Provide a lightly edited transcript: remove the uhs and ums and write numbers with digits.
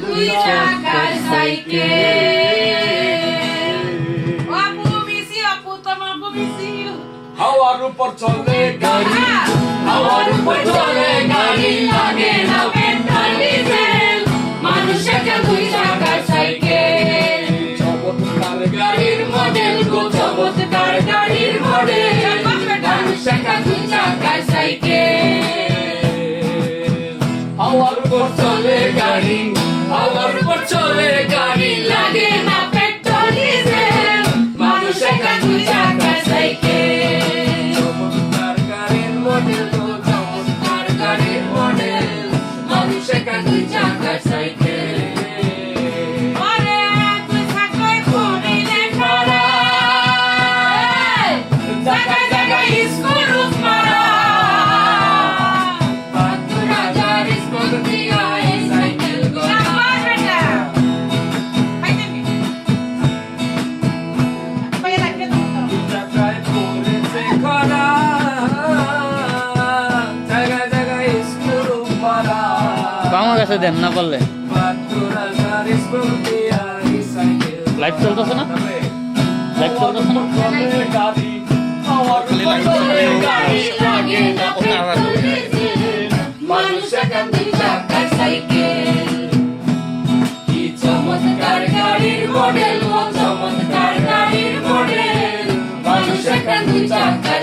দুই চাকার সাইকেল। আপু মিসি আপু তোমার আপু মিসি। হাওয়ার উপর চলে গাড়ি, হাওয়ার উপর চলে গাড়ি, লাগে না পেট্রোল ডিজেল, মানুষ একটা দুই চাকার সাইকেল। চমৎকার গাড়ির মডেল গো, চমৎকার গাড়ির মডেল, মানুষ একটা দুই চাকার সাইকেল। হাওয়ার উপর চলে গাড়ি, হাওয়ার উপর চলে গাড়ি, লাগে না পেট্রোল ডিজেল, মানুষ একটা দুই চাকার সাইকেল। চমৎকার গাড়ির মডেল গো, চমৎকার গাড়ির মডেল, মানুষ একটা দুই চাকার সাইকেল। আরে তুই থাকলে করিলে খারা, জায়গায় জায়গায় স্কুল রুট মারা, ৭২,০০০ স্কুল দিয়া এই সাইকেল গো। শাবাশ বেটা। পাইতে নি পাইয়া লাগবে তো। জায়গায় পড়েছে খরা, জায়গায় জায়গায় স্কুল পারা, আমার কাছে দেন না পারলে। ৭২,০০০ স্কুল দিয়া এই সাইকেল। লাইভ চলতেছে না? লাইভ চলতেছে না? চলে গাড়ি, হাওয়ার উপর চলে গাড়ি, লাগে না পেট্রোল ডিজেল, মানুষ একটা দুই চাকার সাইকেল। কি চমৎকার গাড়ির মডেল, ও চমৎকার গাড়ির মডেল, মানুষ একটা দুই চাকার